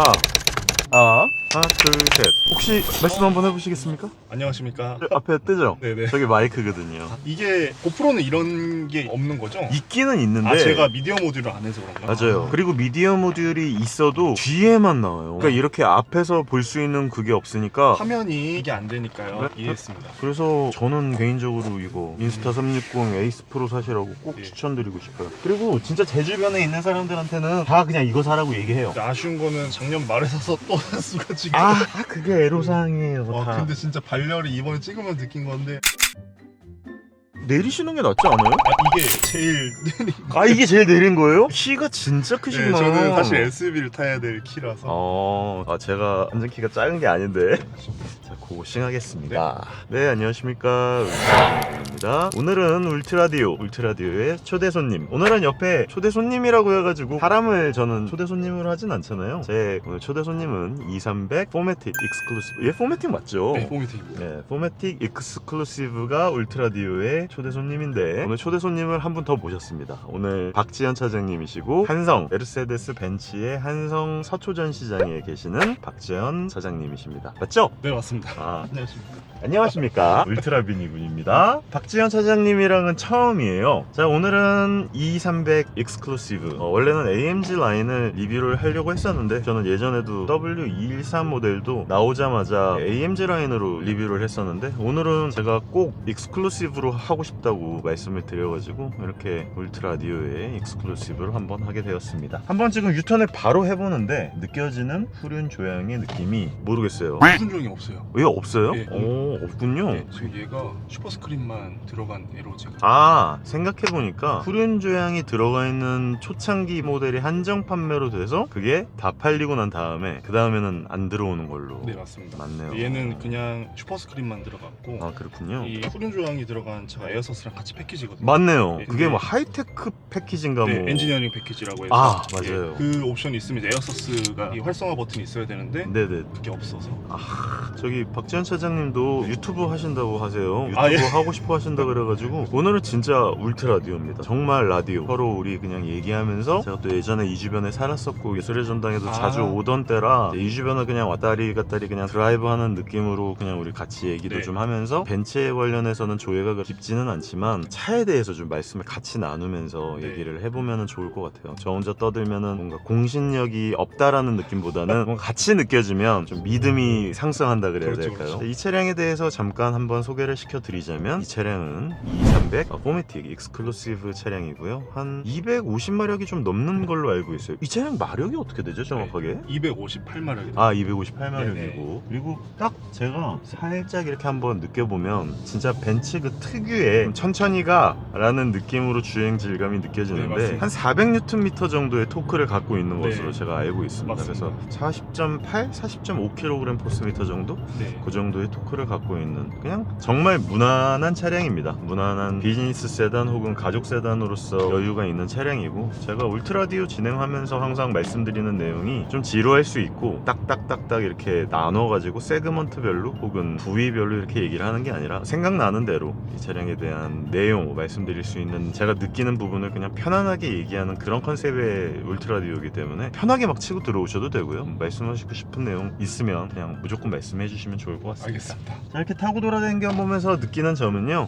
하나, 둘, 셋. 혹시 말씀 한번 해보시겠습니까? 안녕하십니까? 앞에 뜨죠? 네네. 저기 마이크거든요. 이게 고프로는 이런 게 없는 거죠? 있기는 있는데. 제가 미디어 모듈을 안 해서 그런가? 맞아요. 그리고 미디어 모듈이 있어도 뒤에만 나와요. 그러니까 이렇게 앞에서 볼 수 있는 그게 없으니까. 화면이 이게 안 되니까요. 네? 이해했습니다. 그래서 저는 개인적으로 이거 인스타 360 에이스 프로 사시라고 꼭 예. 추천드리고 싶어요. 그리고 진짜 제 주변에 있는 사람들한테는 다 그냥 이거 사라고 얘기해요. 아쉬운 거는 작년 말에 사서 또 살 수가 지금. 그게 애로사항이에요. 다. 근데 진짜 발열이 이번에 찍으면 느낀 건데. 내리시는 게 낫지 않아요? 이게 제일 느린 거. 이게 제일 내린 거예요? 키가 진짜 크시구나. 저는 사실 SUV를 타야 될 키라서. 제가 앉은 키가 작은 게 아닌데. 자, 고싱하겠습니다. 네, 안녕하십니까. 울트라디오입니다. 오늘은 울트라디오의 초대 손님. 오늘은 옆에 초대 손님이라고 해가지고 사람을 저는 초대 손님으로 하진 않잖아요. 제 오늘 초대 손님은 2300 포매틱 익스클루시브. 얘 포매틱 맞죠? 네, 포매틱입니다. 네, 포매틱 익스클루시브가 울트라디오의 초대 손님인데 오늘 초대 손님을 한 분 더 모셨습니다. 오늘 박지현 차장님이시고 한성 메르세데스 벤츠의 한성 서초전 시장에 계시는 박지현 차장님이십니다. 맞죠? 네, 맞습니다. 안녕하십니까. 안녕하십니까. 울트라비니군입니다. 박지현 차장님이랑은 처음이에요. 자, 오늘은 2300 익스클루시브. 원래는 AMG 라인을 리뷰를 하려고 했었는데 저는 예전에도 W213 모델도 나오자마자 AMG 라인으로 리뷰를 했었는데 오늘은 제가 꼭 익스클루시브로 하고 싶다고 말씀을 드려가지고 이렇게 울트라디오의 익스클루시브를 한번 하게 되었습니다. 한번 지금 유턴을 바로 해보는데 느껴지는 후륜 조향의 느낌이 모르겠어요. 무슨 종이 없어요. 왜 없어요? 네. 없군요. 네, 지금 얘가 슈퍼스크린만 들어간 애로 제가. 생각해보니까 후륜 조향이 들어가 있는 초창기 모델이 한정 판매로 돼서 그게 다 팔리고 난 다음에 그 다음에는 안 들어오는 걸로. 네, 맞습니다. 맞네요. 얘는 그냥 슈퍼스크린만 들어갔고 그렇군요. 이 후륜 조향이 들어간 차가 에어서스랑 같이 패키지거든요. 맞네요. 네, 그게 네. 뭐 하이테크 패키지인가 네, 뭐. 엔지니어링 패키지라고 해서. 맞아요. 그 옵션이 있으면 에어서스가 이 활성화 버튼이 있어야 되는데 네네. 그게 없어서. 저기 박지현 차장님도 유튜브 하신다고 하세요. 유튜브 예. 하고 싶어 하신다 그래가지고 오늘은 진짜 울트라디오입니다. 정말 라디오. 서로 우리 그냥 얘기하면서 제가 또 예전에 이 주변에 살았었고 예술의 전당에도 자주 오던 때라 이 주변을 그냥 왔다리 갔다리 그냥 드라이브하는 느낌으로 그냥 우리 같이 얘기도 네. 좀 하면서 벤츠에 관련해서는 조예가 깊지는 않지만 차에 대해서 좀 말씀을 같이 나누면서 네. 얘기를 해보면 좋을 것 같아요. 저 혼자 떠들면은 뭔가 공신력이 없다라는 느낌보다는 뭔가 같이 느껴지면 좀 믿음이 상승한다 그래야 그렇죠, 될까요? 그렇죠. 이 차량에 대해서 잠깐 한번 소개를 시켜드리자면 이 차량은 2300 포매틱 익스클루시브 차량이고요. 한 250마력이 좀 넘는 걸로 알고 있어요. 이 차량 마력이 어떻게 되죠 정확하게? 258마력이다. 258마력이고 그리고 딱 제가 살짝 이렇게 한번 느껴보면 진짜 벤츠 그 특유의 좀 천천히 가라는 느낌으로 주행 질감이 느껴지는데 네, 한 400Nm 정도의 토크를 갖고 있는 네. 것으로 제가 알고 있습니다. 맞습니다. 그래서 40.8, 40.5kg 포스미터 정도? 네. 그 정도의 토크를 갖고 있는 그냥 정말 무난한 차량입니다. 무난한 비즈니스 세단 혹은 가족 세단으로서 여유가 있는 차량이고 제가 울트라디오 진행하면서 항상 말씀드리는 내용이 좀 지루할 수 있고 딱딱딱딱 이렇게 나눠가지고 세그먼트별로 혹은 부위별로 이렇게 얘기를 하는 게 아니라 생각나는 대로 이 차량에 대한 내용 말씀드릴 수 있는 제가 느끼는 부분을 그냥 편안하게 얘기하는 그런 컨셉의 울트라디오이기 때문에 편하게 막 치고 들어오셔도 되고요. 말씀하시고 싶은 내용 있으면 그냥 무조건 말씀해 주시면 좋을 것 같습니다. 알겠습니다. 자, 이렇게 타고 돌아다니면서 느끼는 점은요.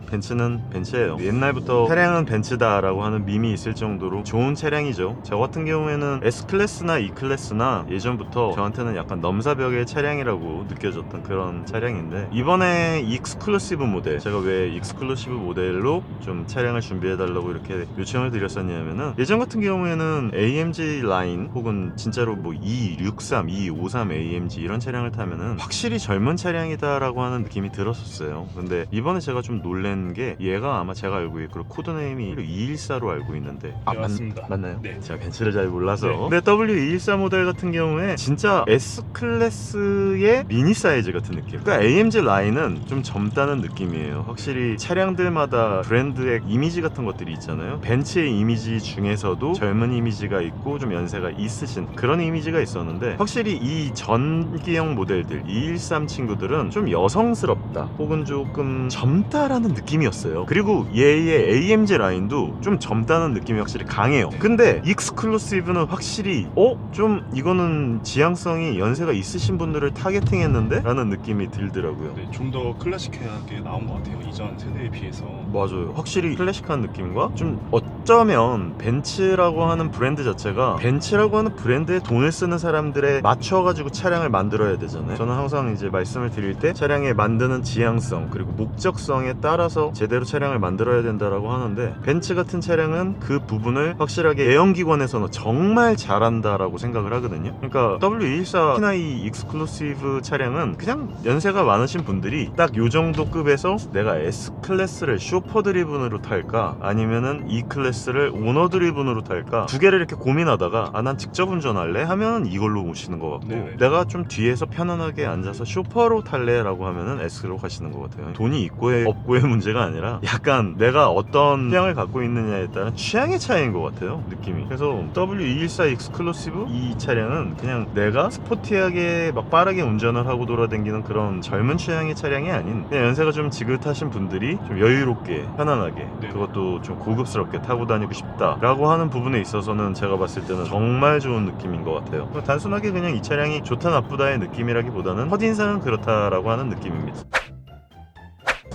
벤츠는 벤츠예요. 옛날부터 차량은 벤츠다라고 하는 밈이 있을 정도로 좋은 차량이죠. 저 같은 경우에는 S클래스나 E클래스나 예전부터 저한테는 약간 넘사벽의 차량이라고 느껴졌던 그런 차량인데 이번에 익스클루시브 모델 제가 왜 익스클루시브 모델로 좀 차량을 준비해달라고 이렇게 요청을 드렸었냐면은 예전 같은 경우에는 AMG 라인 혹은 진짜로 뭐 263, 253 AMG 이런 차량을 타면은 확실히 젊은 차량이다라고 하는 느낌이 들었었어요. 근데 이번에 제가 좀 놀란 게 얘가 아마 제가 알고 있고 코드네임이 214로 알고 있는데 네, 맞습니다. 맞나요? 네. 제가 벤츠를 잘 몰라서 네. 근데 W214 모델 같은 경우에 진짜 S클래스의 미니 사이즈 같은 느낌. 그러니까 AMG 라인은 좀 젊다는 느낌이에요. 확실히 차량들마다 브랜드의 이미지 같은 것들이 있잖아요. 벤츠의 이미지 중에서도 젊은 이미지가 있고 좀 연세가 있으신 그런 이미지가 있었는데 확실히 이 전기형 모델들 213 친구들은 좀 여성스럽다 혹은 조금 젊다 젊다라는 느낌이었어요. 그리고 얘의 AMG 라인도 좀 젊다는 느낌이 확실히 강해요. 근데 익스클루시브는 확실히 좀 이거는 지향성이 연세가 있으신 분들을 타겟팅했는데? 라는 느낌이 들더라고요. 네, 좀 더 클래식하게 나온 것 같아요. 이전 세대에 비해서. 맞아요. 확실히 클래식한 느낌과 좀 어쩌면 벤츠라고 하는 브랜드 자체가 벤츠라고 하는 브랜드에 돈을 쓰는 사람들에 맞춰가지고 차량을 만들어야 되잖아요. 저는 항상 이제 말씀을 드릴 때 차량에 만드는 지향성 그리고 목적성에 따라서 제대로 차량을 만들어야 된다라고 하는데 벤츠 같은 차량은 그 부분을 확실하게 대형기관에서는 정말 잘한다라고 생각을 하거든요. 그러니까 W214 특히나 이 익스클루시브 차량은 그냥 연세가 많으신 분들이 딱 요 정도 급에서 내가 S클래스를 쇼퍼 드리븐으로 탈까 아니면은 E클래스를 오너 드리븐으로 탈까 두 개를 이렇게 고민하다가 난 직접 운전할래 하면 이걸로 오시는 것 같고 네네. 내가 좀 뒤에서 편안하게 앉아서 쇼퍼로 탈래 라고 하면은 S로 가시는 것 같아요. 돈이 있고의 없고의 문제가 아니라 약간 내가 어떤 취향을 갖고 있느냐에 따른 취향의 차이인 것 같아요, 느낌이. 그래서 W214 익스클루시브 이 차량은 그냥 내가 스포티하게 막 빠르게 운전을 하고 돌아다니는 그런 젊은 취향의 차량이 아닌 그냥 연세가 좀 지긋하신 분들이 좀 여유롭게 편안하게 네. 그것도 좀 고급스럽게 타고 다니고 싶다라고 하는 부분에 있어서는 제가 봤을 때는 정말 좋은 느낌인 것 같아요. 단순하게 그냥 이 차량이 좋다 나쁘다의 느낌이라기보다는 첫인상은 그렇다라고 하는 느낌입니다.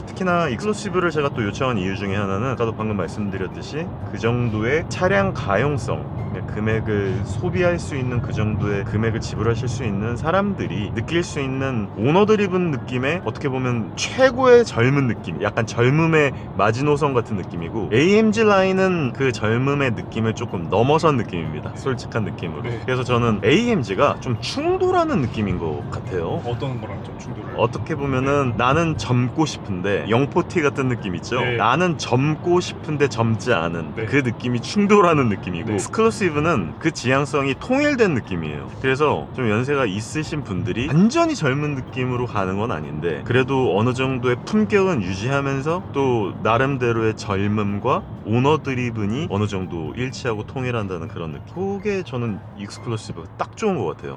특히나 익스클루시브를 제가 또 요청한 이유 중에 하나는 아까도 방금 말씀드렸듯이 그 정도의 차량 가용성 금액을 소비할 수 있는 그 정도의 금액을 지불하실 수 있는 사람들이 느낄 수 있는 오너 드리븐 느낌의 어떻게 보면 최고의 젊은 느낌 약간 젊음의 마지노선 같은 느낌이고 AMG 라인은 그 젊음의 느낌을 조금 넘어선 느낌입니다. 솔직한 느낌으로. 네. 그래서 저는 AMG가 좀 충돌하는 느낌인 것 같아요. 어떤 거랑 좀 충돌을? 어떻게 보면은 나는 젊고 싶은데 영포티 같은 느낌 있죠? 네. 나는 젊고 싶은데 젊지 않은 네. 그 느낌이 충돌하는 느낌이고 네. 익스클루시브는 그 지향성이 통일된 느낌이에요. 그래서 좀 연세가 있으신 분들이 완전히 젊은 느낌으로 가는 건 아닌데 그래도 어느 정도의 품격은 유지하면서 또 나름대로의 젊음과 오너 드리븐이 어느 정도 일치하고 통일한다는 그런 느낌. 그게 저는 익스클루시브가 딱 좋은 것 같아요.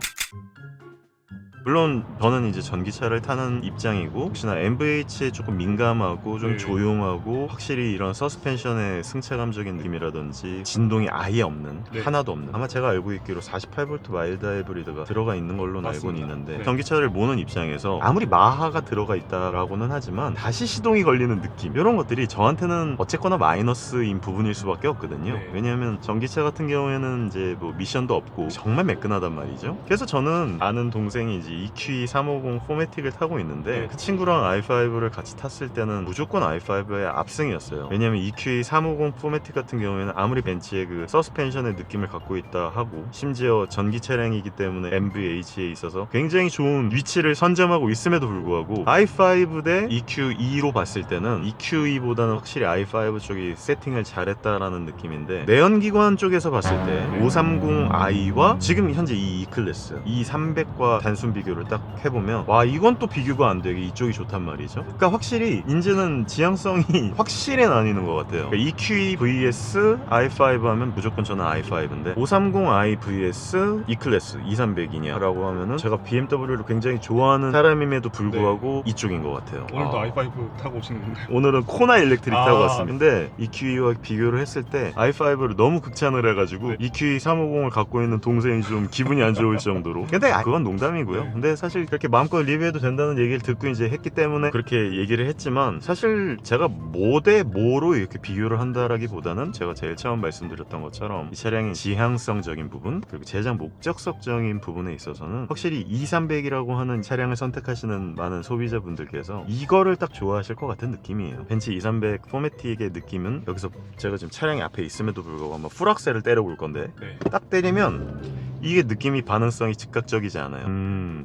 물론 저는 이제 전기차를 타는 입장이고 혹시나 MVH에 조금 민감하고 좀 네. 조용하고 확실히 이런 서스펜션의 승차감적인 느낌이라든지 진동이 아예 없는 네. 하나도 없는 아마 제가 알고 있기로 48V 마일드 하이브리드가 들어가 있는 걸로 알고는 있는데 네. 전기차를 모는 입장에서 아무리 마하가 들어가 있다라고는 하지만 다시 시동이 걸리는 느낌 이런 것들이 저한테는 어쨌거나 마이너스인 부분일 수밖에 없거든요. 네. 왜냐하면 전기차 같은 경우에는 이제 뭐 미션도 없고 정말 매끈하단 말이죠. 그래서 저는 아는 동생이 이제 EQE350 포매틱을 타고 있는데 네. 그 친구랑 i5를 같이 탔을 때는 무조건 i5의 압승이었어요. 왜냐면 EQE350 포매틱 같은 경우에는 아무리 벤츠의 그 서스펜션의 느낌을 갖고 있다 하고 심지어 전기 차량이기 때문에 MVH에 있어서 굉장히 좋은 위치를 선점하고 있음에도 불구하고 i5 대 EQE로 봤을 때는 EQE보다는 확실히 i5 쪽이 세팅을 잘했다라는 느낌인데 내연기관 쪽에서 봤을 때 530i와 지금 현재 이 E클래스 E300과 단순 비교를 딱 해보면 와 이건 또 비교가 안 되게 이쪽이 좋단 말이죠. 그러니까 확실히 이제는 지향성이 확실히 나뉘는 것 같아요. 그러니까 EQE vs i5 하면 무조건 저는 i5인데 530i vs E클래스 2300이냐 라고 하면은 제가 BMW를 굉장히 좋아하는 사람임에도 불구하고 이쪽인 것 같아요. 오늘도 i5 타고 오시는 건가요? 오늘은 코나 일렉트릭 타고 아. 왔습니다. 근데 EQE와 비교를 했을 때 i5를 너무 극찬을 해가지고 네. EQE350을 갖고 있는 동생이 좀 기분이 안 좋을 정도로 근데 그건 농담이고요. 네. 근데 사실 그렇게 마음껏 리뷰해도 된다는 얘기를 듣고 이제 했기 때문에 그렇게 얘기를 했지만 사실 제가 뭐 대 뭐로 이렇게 비교를 한다라기보다는 제가 제일 처음 말씀드렸던 것처럼 이 차량의 지향성적인 부분 그리고 제작 목적성적인 부분에 있어서는 확실히 2300이라고 하는 차량을 선택하시는 많은 소비자분들께서 이거를 딱 좋아하실 것 같은 느낌이에요. 벤츠 2300 포매틱의 느낌은 여기서 제가 지금 차량이 앞에 있음에도 불구하고 한번 풀악셀을 때려볼 건데 네. 딱 때리면 이게 느낌이 반응성이 즉각적이지 않아요.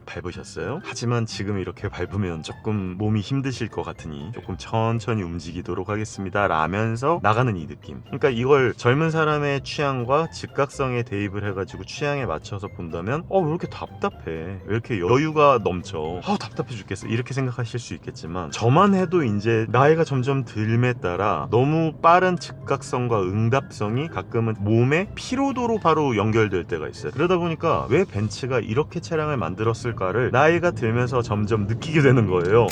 밟으셨어요? 하지만 지금 이렇게 밟으면 조금 몸이 힘드실 것 같으니 조금 천천히 움직이도록 하겠습니다 라면서 나가는 이 느낌. 그러니까 이걸 젊은 사람의 취향과 즉각성에 대입을 해가지고 취향에 맞춰서 본다면 왜 이렇게 답답해, 왜 이렇게 여유가 넘쳐, 답답해 죽겠어 이렇게 생각하실 수 있겠지만 저만 해도 이제 나이가 점점 들에 따라 너무 빠른 즉각성과 응답성이 가끔은 몸의 피로도로 바로 연결될 때가 있어요. 그러다 보니까 왜 벤츠가 이렇게 차량을 만들었을까를 나이가 들면서 점점 느끼게 되는 거예요.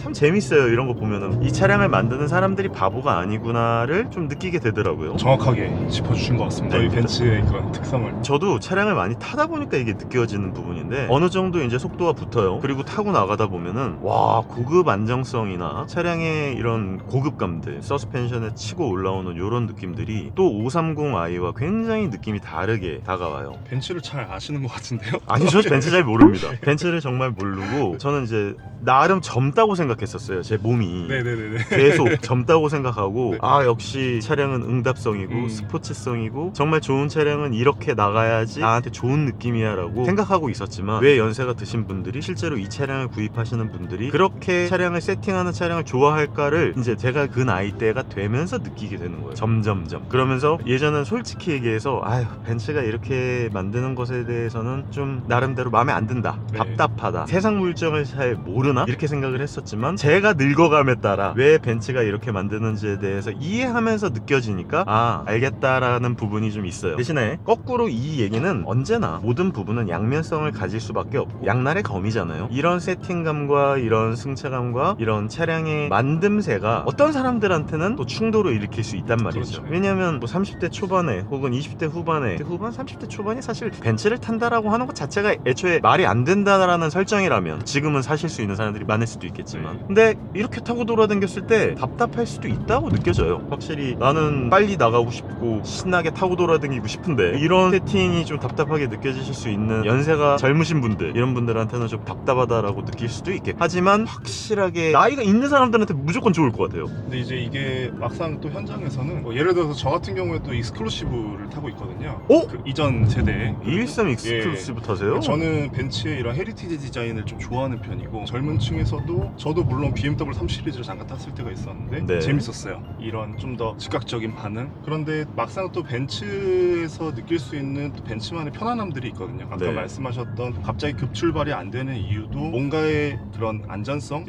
참 재밌어요. 이런 거 보면은 이 차량을 만드는 사람들이 바보가 아니구나를 좀 느끼게 되더라고요. 정확하게 짚어주신 것 같습니다. 네. 이 벤츠의 그런 특성을. 저도 차량을 많이 타다 보니까 이게 느껴지는 부분인데 어느 정도 이제 속도가 붙어요. 그리고 타고 나가다 보면은 와, 고급 안정성이나 차량의 이런 고급감들, 서스펜션에 치고 올라오는 이런 느낌들이 또 530i와 굉장히 느낌이 다르게 다가와요. 벤츠를 잘 아시는 것 같은데요? 아니, 저 벤츠 잘 모릅니다. 벤츠를 정말 모르고 저는 이제 나름 젊다고 생각했었어요. 제 몸이 네네네네. 계속 젊다고 생각하고 네. 아, 역시 차량은 응답성이고 스포츠성이고 정말 좋은 차량은 이렇게 나가야지 나한테 좋은 느낌이야 라고 생각하고 있었지만 왜 연세가 드신 분들이 실제로 이 차량을 구입하시는 분들이 그렇게 차량을 세팅하는 차량을 좋아할까를 이제 제가 그 나이대가 되면서 느끼게 되는 거예요. 점점점. 그러면서 예전엔 솔직히 얘기해서 아휴, 벤츠가 이렇게 만드는 것에 대해서는 좀 나름대로 마음에 안 든다, 네. 답답하다, 세상 물정을 잘 모르나 이렇게 생각을 했었지만 제가 늙어감에 따라 왜 벤츠가 이렇게 만드는지에 대해서 이해하면서 느껴지니까 아, 알겠다라는 부분이 좀 있어요. 대신에 거꾸로 이 얘기는 언제나 모든 부분은 양면성을 가질 수밖에 없고 양날의 검이잖아요. 이런 세팅감과 이런 승차감과 이런 차량의 만듦새가 어떤 사람들한테는 또 충돌을 일으킬 수 있단 말이죠. 그렇죠. 왜냐면 뭐 30대 초반에 혹은 20대 후반에 후반 30대 초반이 사실 벤츠를 탄다라고 하는 것 자체가 애초에 말이 안 된다라는 설정이라면 지금은 사실 수 있는 사람들이 많을 수도 있겠지만 근데 이렇게 타고 돌아다녔을 때 답답할 수도 있다고 느껴져요. 확실히 나는 빨리 나가고 싶고 신나게 타고 돌아다니고 싶은데 이런 세팅이 좀 답답하게 느껴지실 수 있는 연세가 젊으신 분들, 이런 분들한테는 좀 답답하다라고 느낄 수도 있겠고, 하지만 확실하게 나이가 있는 사람들한테 무조건 좋을 것 같아요. 근데 이제 이게 막상 또 현장에서는 뭐 예를 들어서 저 같은 경우에 또 익스클루시브를 타고 있거든요. 오? 그 이전 세대에 213 익스클루시브 타세요? 저는 벤츠의 이런 헤리티지 디자인을 좀 좋아하는 편이고 젊은 층에서도 저도 물론 BMW 3 시리즈를 잠깐 탔을 때가 있었는데 네. 재밌었어요. 이런 좀 더 즉각적인 반응. 그런데 막상 또 벤츠에서 느낄 수 있는 또 벤츠만의 편안함들이 있거든요. 아까 네. 말씀하셨던 갑자기 급출발이 안 되는 이유도 뭔가의 그런 안전성,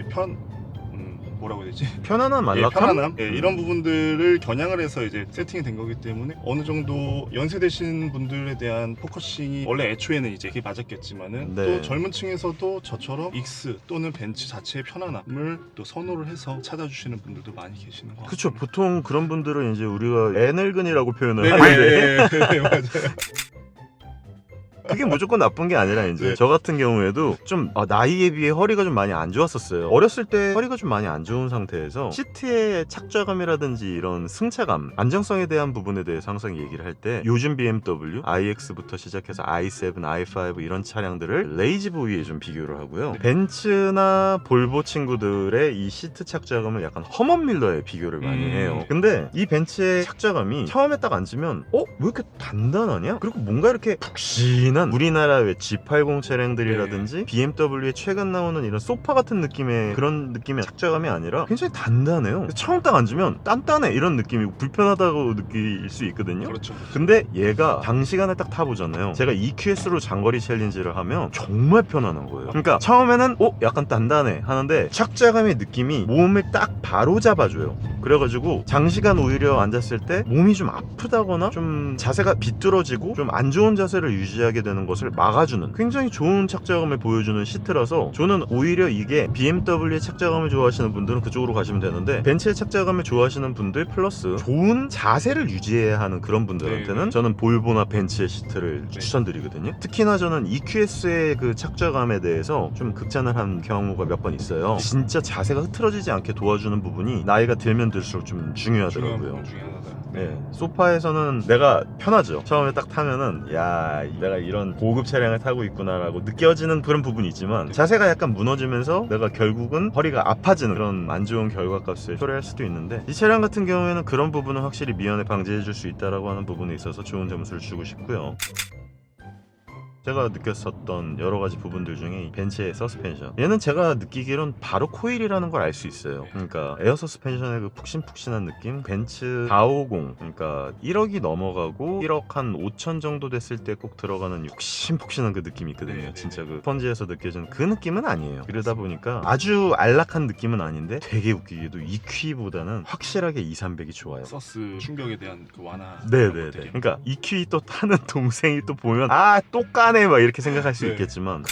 뭐라고 해야 되지? 편안한 만락함? 편안함? 이런 부분들을 겨냥을 해서 이제 세팅이 된 거기 때문에 어느 정도 연세되신 분들에 대한 포커싱이 원래 애초에는 이제 그게 맞았겠지만은 네. 또 젊은 층에서도 저처럼 익스 또는 벤츠 자체의 편안함을 또 선호를 해서 찾아주시는 분들도 많이 계시는 것 같아요. 그쵸. 보통 그런 분들은 이제 우리가 애늙은이라고 표현을 네, 하는데 네, 맞아요. 그게 무조건 나쁜 게 아니라 이제 네. 저 같은 경우에도 좀 나이에 비해 허리가 좀 많이 안 좋았었어요. 어렸을 때 허리가 좀 많이 안 좋은 상태에서 시트의 착좌감이라든지 이런 승차감, 안정성에 대한 부분에 대해서 항상 얘기를 할 때 요즘 BMW, iX부터 시작해서 i7, i5 이런 차량들을 레이지보이에 좀 비교를 하고요. 벤츠나 볼보 친구들의 이 시트 착좌감을 약간 허먼 밀러에 비교를 많이 해요. 근데 이 벤츠의 착좌감이 처음에 딱 앉으면 왜 이렇게 단단하냐? 그리고 뭔가 이렇게 푹신한 우리나라 왜 G80 차량들이라든지 BMW의 최근 나오는 이런 소파 같은 느낌의 그런 느낌의 착좌감이 아니라 굉장히 단단해요. 처음 딱 앉으면 단단해 이런 느낌이고 불편하다고 느낄 수 있거든요. 그렇죠. 근데 얘가 장시간을 딱 타보잖아요. 제가 EQS로 장거리 챌린지를 하면 정말 편안한 거예요. 그러니까 처음에는 약간 단단해 하는데 착좌감의 느낌이 몸을 딱 바로 잡아줘요. 그래가지고 장시간 오히려 앉았을 때 몸이 좀 아프다거나 좀 자세가 비뚤어지고 좀 안 좋은 자세를 유지하게 되는 것을 막아주는 굉장히 좋은 착좌감을 보여주는 시트라서 저는 오히려 이게 BMW의 착좌감을 좋아하시는 분들은 그쪽으로 가시면 되는데 벤츠의 착좌감을 좋아하시는 분들 플러스 좋은 자세를 유지해야 하는 그런 분들한테는 네. 저는 볼보나 벤츠의 시트를 추천드리거든요. 특히나 저는 EQS의 그 착좌감에 대해서 좀 극찬을 한 경우가 몇 번 있어요. 진짜 자세가 흐트러지지 않게 도와주는 부분이 나이가 들면 들수록 좀 중요하더라고요. 네, 소파에서는 내가 편하죠. 처음에 딱 타면은 야, 내가 이런 고급 차량을 타고 있구나라고 느껴지는 그런 부분이 있지만 자세가 약간 무너지면서 내가 결국은 허리가 아파지는 그런 안 좋은 결과값을 초래할 수도 있는데 이 차량 같은 경우에는 그런 부분은 확실히 미연에 방지해 줄 수 있다라고 하는 부분에 있어서 좋은 점수를 주고 싶고요. 제가 느꼈었던 여러 가지 부분들 중에 이 벤츠의 서스펜션, 얘는 제가 느끼기론 바로 코일이라는 걸 알 수 있어요. 그러니까 에어 서스펜션의 그 푹신푹신한 느낌, 벤츠 450, 그러니까 1억이 넘어가고 1억 한 5천 정도 됐을 때 꼭 들어가는 푹신푹신한 그 느낌이 있거든요. 진짜 그 스펀지에서 느껴지는 그 느낌은 아니에요. 그러다 보니까 아주 안락한 느낌은 아닌데 되게 웃기게도 EQ보다는 확실하게 2, 300이 좋아요. 서스 충격에 대한 그 완화. 네네네. 그러니까 EQ 또 타는 동생이 또 보면 또 까네 막 이렇게 생각할 수 있겠지만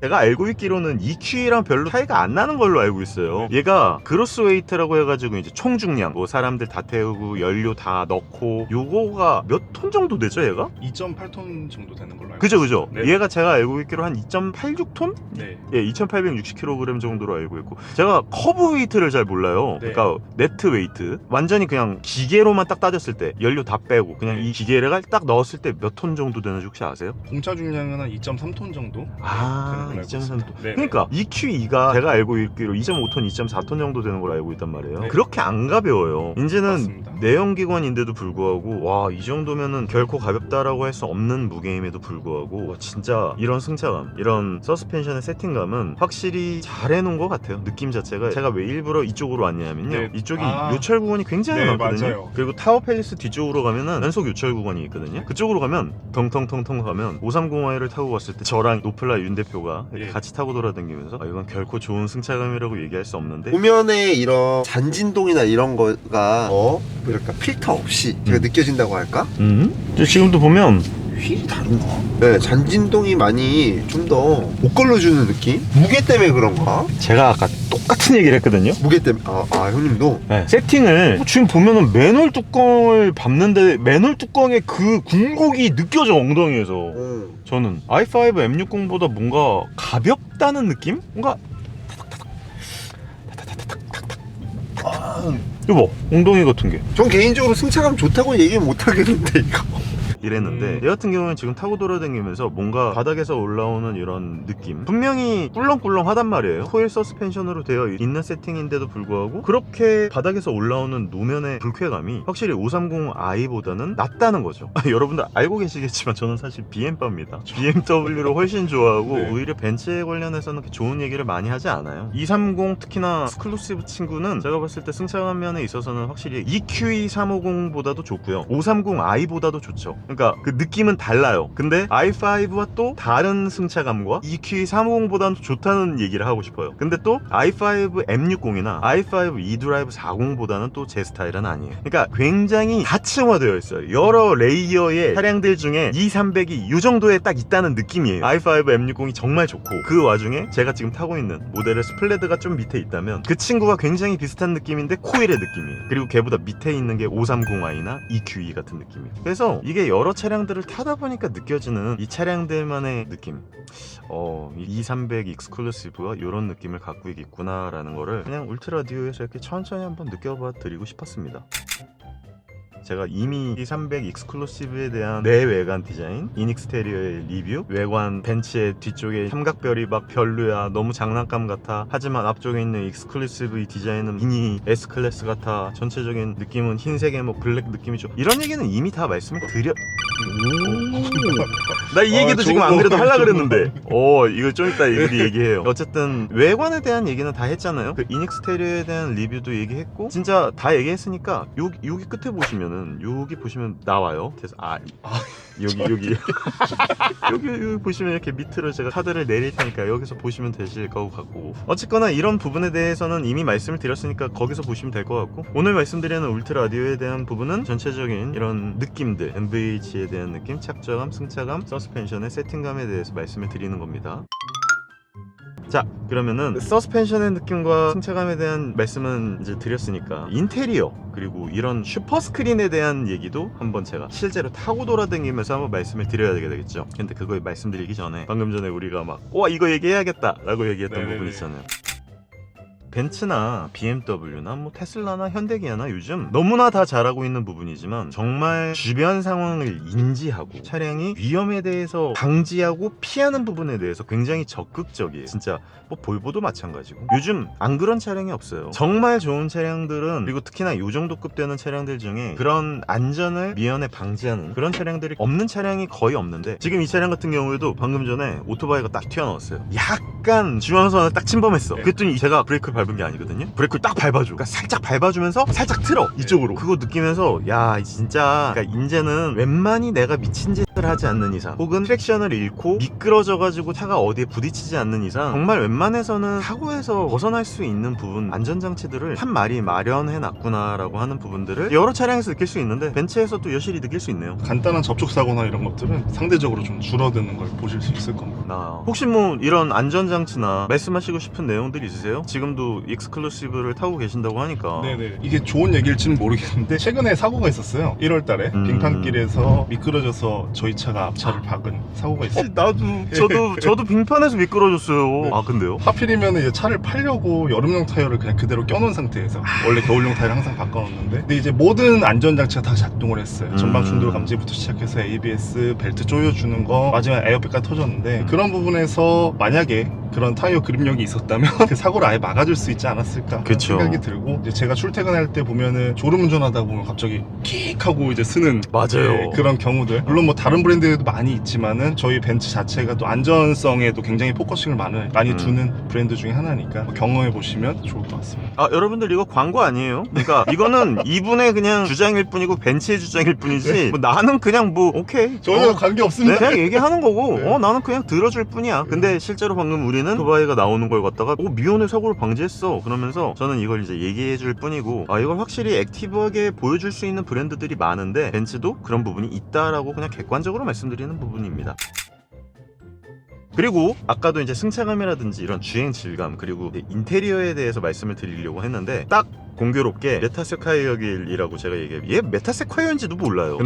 제가 알고 있기로는 EQ랑 별로 차이가 안 나는 걸로 알고 있어요. 얘가 그로스 웨이트라고 해가지고 이제 총 중량, 뭐 사람들 다 태우고 연료 다 넣고 요거가 몇 톤 정도 되죠 얘가? 2.8톤 정도 되는 걸로 알고 그죠 있습니다. 그죠. 네. 얘가 제가 알고 있기로 한 2.86톤? 네. 예, 2860kg 정도로 알고 있고, 제가 커브 웨이트를 잘 몰라요. 네. 그러니까 네트 웨이트, 완전히 그냥 기계로만 딱 따졌을 때 연료 다 빼고 그냥 네. 이 기계를 딱 넣었을 때 몇 톤 정도 되는지 혹시 아세요? 공차 중량은 한 2.3톤 정도 되는 걸로 알고 2.3톤. 있습니다. 네. 그러니까 EQE가 제가 알고 있기로 2.5톤, 2.4톤 정도 되는 걸 알고 있단 말이에요. 네. 그렇게 안 가벼워요. 이제는 맞습니다. 내연기관인데도 불구하고 와, 이 정도면은 결코 가볍다라고 할 수 없는 무게임에도 불구하고 와, 진짜 이런 승차감, 이런 서스펜션의 세팅감은 확실히 잘 해놓은 것 같아요. 느낌 자체가. 제가 왜 일부러 이쪽으로 왔냐면요, 네. 이쪽이 아. 요철 구간이 굉장히 네, 많거든요. 맞아요. 그리고 타워 팰리스 뒤쪽으로 가면은 연속 요철 구간이 있거든요. 그쪽으로 가면 텅텅텅텅 가면 530i를 타고 갔을 때 저랑 노플라 윤 대표가 이렇게 예. 같이 타고 돌아다니면서 이건 결코 좋은 승차감이라고 얘기할 수 없는데, 보면에 이런 잔진동이나 이런 거가 뭐랄까 필터 없이 제가 느껴진다고 할까? 지금도 보면 휠이 다른가? 네, 잔진동이 많이 좀 더 못 걸러주는 느낌? 무게 때문에 그런가? 제가 아까 똑같은 얘기를 했거든요. 무게 때문에 형님도 네. 세팅을 지금 보면은 맨홀 뚜껑을 밟는데 맨홀 뚜껑의 그 굴곡이 느껴져 엉덩이에서. 저는 i5 M60보다 뭔가 가볍다는 느낌? 뭔가 여보, 엉덩이 같은 게 전 개인적으로 승차감 좋다고 얘기 못 하겠는데 이거. 이랬는데 얘 같은 경우는 지금 타고 돌아다니면서 뭔가 바닥에서 올라오는 이런 느낌, 분명히 꿀렁꿀렁하단 말이에요. 코일 서스펜션으로 되어 있는 세팅인데도 불구하고 그렇게 바닥에서 올라오는 노면의 불쾌감이 확실히 530i보다는 낫다는 거죠. 여러분들 알고 계시겠지만 저는 사실 BM빠입니다. BMW를 훨씬 좋아하고 네. 오히려 벤츠에 관련해서는 좋은 얘기를 많이 하지 않아요. 230 특히나 스클루시브 친구는 제가 봤을 때 승차감 면에 있어서는 확실히 EQE 350보다도 좋고요, 530i보다도 좋죠. 그러니까 그 느낌은 달라요. 근데 i5와 또 다른 승차감과 EQE 350보다는 좋다는 얘기를 하고 싶어요. 근데 또 i5 M60이나 i5 eDrive 40보다는 또 제 스타일은 아니에요. 그러니까 굉장히 다층화되어 있어요. 여러 레이어의 차량들 중에 300이 이 정도에 딱 있다는 느낌이에요. i5 M60이 정말 좋고, 그 와중에 제가 지금 타고 있는 모델의 스플레드가 좀 밑에 있다면 그 친구가 굉장히 비슷한 느낌인데 코일의 느낌이에요. 그리고 걔보다 밑에 있는 게 530i나 EQE 같은 느낌이에요. 그래서 이게 여러 차량들을 타다 보니까 느껴지는 이 차량들만의 느낌, 이 300 익스클루시브가 이런 느낌을 갖고 있구나 라는 거를 그냥 울트라 디오에서 이렇게 천천히 한번 느껴봐 드리고 싶었습니다. 제가 이미 이 300 익스클루시브에 대한 내외관 디자인, 인익스테리어의 리뷰, 외관 벤츠의 뒤쪽에 삼각별이 막 별로야, 너무 장난감 같아, 하지만 앞쪽에 있는 익스클루시브 이 디자인은 미니 S클래스 같아, 전체적인 느낌은 흰색의 뭐 블랙 느낌이죠, 이런 얘기는 이미 다 말씀을 드려. 나 이 얘기도 지금 안 그래도 하려고 그랬는데 이거 좀 이따 우리 얘기해요. 어쨌든 외관에 대한 얘기는 다 했잖아요. 그 인익스테리어에 대한 리뷰도 얘기했고, 진짜 다 얘기했으니까 여기 끝에 보시면은, 여기 보시면 나와요. 그래서 여기 보시면 이렇게 밑으로 제가 카드를 내릴 테니까 여기서 보시면 되실 것 같고, 어쨌거나 이런 부분에 대해서는 이미 말씀을 드렸으니까 거기서 보시면 될 것 같고, 오늘 말씀드리는 울트라 라디오에 대한 부분은 전체적인 이런 느낌들, MVH에 대한 느낌, 착좌감, 승차감, 서스펜션의 세팅감에 대해서 말씀을 드리는 겁니다. 자, 그러면은 서스펜션의 느낌과 승차감에 대한 말씀은 이제 드렸으니까 인테리어, 그리고 이런 슈퍼스크린에 대한 얘기도 한번 제가 실제로 타고 돌아다니면서 한번 말씀을 드려야 되겠죠. 근데 그거 말씀드리기 전에 방금 전에 우리가 막 이거 얘기해야겠다 라고 얘기했던 네네네. 부분 있잖아요. 벤츠나 BMW나 뭐 테슬라나 현대기아나 요즘 너무나 다 잘하고 있는 부분이지만, 정말 주변 상황을 인지하고 차량이 위험에 대해서 방지하고 피하는 부분에 대해서 굉장히 적극적이에요. 진짜 뭐 볼보도 마찬가지고 요즘 안 그런 차량이 없어요. 정말 좋은 차량들은, 그리고 특히나 요 정도급 되는 차량들 중에 그런 안전을 미연에 방지하는 그런 차량들이 없는 차량이 거의 없는데, 지금 이 차량 같은 경우에도 방금 전에 오토바이가 딱 튀어나왔어요. 약간 중앙선을 딱 침범했어. 그랬더니 제가 브레이크를 밟은 게 아니거든요. 브레이크를 딱 밟아줘. 그러니까 살짝 밟아주면서 살짝 틀어 이쪽으로. 그거 느끼면서 야 진짜, 그러니까 이제는 웬만히 내가 미친 짓을 깜빡을 하지 않는 이상, 혹은 트랙션을 잃고 미끄러져가지고 차가 어디에 부딪히지 않는 이상 정말 웬만해서는 사고에서 벗어날 수 있는 부분, 안전장치들을 한 마리 마련해 놨구나 라고 하는 부분들을 여러 차량에서 느낄 수 있는데 벤츠에서 또 여실히 느낄 수 있네요. 간단한 접촉사고나 이런 것들은 상대적으로 좀 줄어드는 걸 보실 수 있을 겁니다. 혹시 뭐 이런 안전장치나 말씀하시고 싶은 내용들 있으세요? 지금도 익스클루시브를 타고 계신다고 하니까. 네네. 이게 좋은 얘기일지는 모르겠는데 최근에 사고가 있었어요. 1월 달에 빙판길에서 미끄러져서 저희 차가 앞차를 박은 사고가 있어요. 저도 빙판에서 미끄러졌어요. 네. 아 근데요? 하필이면 이제 차를 팔려고 여름용 타이어를 그냥 그대로 껴놓은 상태에서 원래 겨울용 타이어를 항상 바꿔놓는데 근데 이제 모든 안전장치가 다 작동을 했어요. 전방 충돌 감지부터 시작해서 ABS, 벨트 조여주는 거, 마지막에 에어백까지 터졌는데 그런 부분에서 만약에 그런 타이어 그립력이 있었다면 그 사고를 아예 막아줄 수 있지 않았을까 그쵸. 생각이 들고 이제 제가 출퇴근할 때 보면은 졸음운전하다 보면 갑자기 킥 하고 이제 쓰는 맞아요. 그런 경우들 물론 뭐 다른 브랜드에도 많이 있지만은 저희 벤츠 자체가 또 안전성에도 굉장히 포커싱을 많이 두는 브랜드 중에 하나니까 경험해 보시면 좋을 것 같습니다. 아 여러분들 이거 광고 아니에요? 그러니까 이거는 이분의 그냥 주장일 뿐이고 벤츠의 주장일 뿐이지 뭐 나는 그냥 뭐 오케이 전혀 관계 없습니다. 그냥 얘기하는 거고 네. 나는 그냥 들어줄 뿐이야. 근데 실제로 방금 우리는 오토바이가 나오는 걸 갖다가 미온의 사고를 방지했어 그러면서 저는 이걸 이제 얘기해 줄 뿐이고 이걸 확실히 액티브하게 보여줄 수 있는 브랜드들이 많은데 벤츠도 그런 부분이 있다라고 그냥 객관적으로 말씀드리는 부분입니다. 그리고 아까도 이제 승차감이라든지 이런 주행 질감 그리고 인테리어에 대해서 말씀을 드리려고 했는데 딱 공교롭게 메타세콰이어 길이라고 제가 얘기해요. 얘 메타세콰이어인지도 몰라요.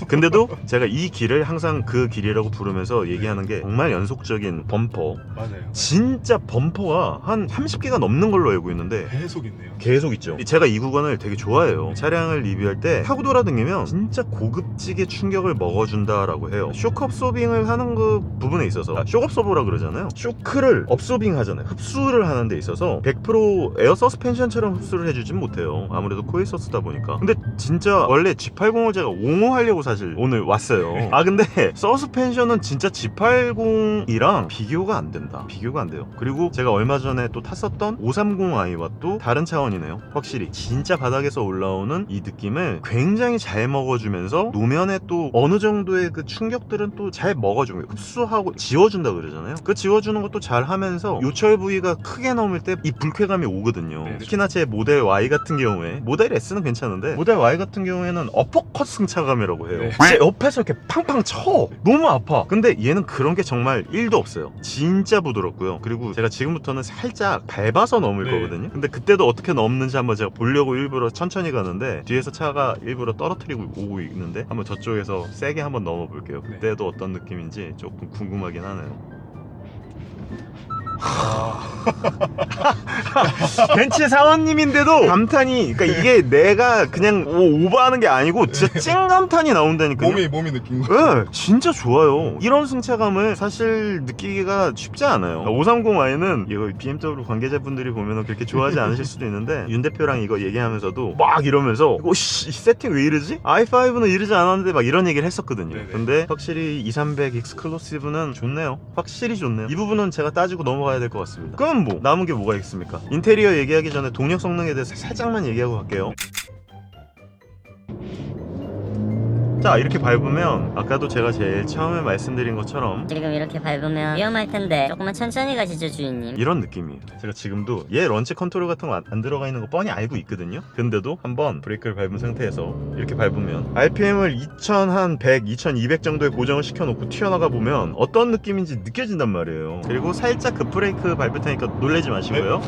근데도 제가 이 길을 항상 그 길이라고 부르면서 얘기하는 게 정말 연속적인 범퍼. 맞아요. 진짜 범퍼가 한 30개가 넘는 걸로 알고 있는데 계속 있네요. 계속 있죠. 제가 이 구간을 되게 좋아해요. 차량을 리뷰할 때 타고 돌아다니면 진짜 고급지게 충격을 먹어준다라고 해요. 쇼크 업소빙을 하는 그 부분에 있어서 쇼크 업소버라 그러잖아요. 쇼크를 업소빙 하잖아요. 흡수를 하는 데 있어서 100% 에어 서스펜션처럼 흡수를 해주진 못해요. 아무래도 코일 서스다 보니까. 근데 진짜 원래 G80을 제가 옹호하려고 사실 오늘 왔어요. 근데 서스펜션은 진짜 G80이랑 비교가 안 된다. 비교가 안 돼요. 그리고 제가 얼마 전에 또 탔었던 530i와 또 다른 차원이네요. 확실히 진짜 바닥에서 올라오는 이 느낌을 굉장히 잘 먹어주면서 노면에 또 어느 정도의 그 충격들은 또 잘 먹어주고 흡수하고 지워준다 그러잖아요. 그 지워주는 것도 잘 하면서 요철 부위가 크게 넘을 때 이 불쾌감이 오거든요. 네. 특히나 제 모델 Y 같은 경우에 모델 S는 괜찮은데 모델 Y 같은 경우에는 어퍼컷 승차감이라고 해요. 네. 진짜 옆에서 이렇게 팡팡 쳐 너무 아파. 근데 얘는 그런 게 정말 1도 없어요. 진짜 부드럽고요. 그리고 제가 지금부터는 살짝 밟아서 넘을 네. 거거든요. 근데 그때도 어떻게 넘는지 한번 제가 보려고 일부러 천천히 가는데 뒤에서 차가 일부러 떨어뜨리고 오고 있는데 한번 저쪽에서 세게 한번 넘어 볼게요. 그때도 어떤 느낌인지 조금 궁금하긴 하네요. 벤츠 사원님인데도 감탄이 그러니까 이게 내가 그냥 오버하는 게 아니고 진짜 찡 감탄이 나온다니까요. 몸이 느낀 거. 네, 진짜 좋아요. 이런 승차감을 사실 느끼기가 쉽지 않아요. 530i는 이거 BMW 관계자분들이 보면 그렇게 좋아하지 않으실 수도 있는데 윤 대표랑 이거 얘기하면서도 막 이러면서 이거 세팅 왜 이러지? i5는 이러지 않았는데 막 이런 얘기를 했었거든요. 네네. 근데 확실히 2300 익스클루시브는 좋네요. 확실히 좋네요. 이 부분은 제가 따지고 넘어가야 될 것 같습니다. 그럼 뭐 남은 게 뭐가 있습니까? 인테리어 얘기하기 전에 동력 성능에 대해서 살짝만 얘기하고 갈게요. 자 이렇게 밟으면 아까도 제가 제일 처음에 말씀드린 것처럼 지금 이렇게 밟으면 위험할 텐데 조금만 천천히 가시죠 주인님. 이런 느낌이에요. 제가 지금도 얘 런치 컨트롤 같은 거 안 들어가 있는 거 뻔히 알고 있거든요. 근데도 한번 브레이크를 밟은 상태에서 이렇게 밟으면 RPM을 2100, 2200 정도에 고정을 시켜놓고 튀어나가 보면 어떤 느낌인지 느껴진단 말이에요. 그리고 살짝 급브레이크 밟을 테니까 놀라지 마시고요.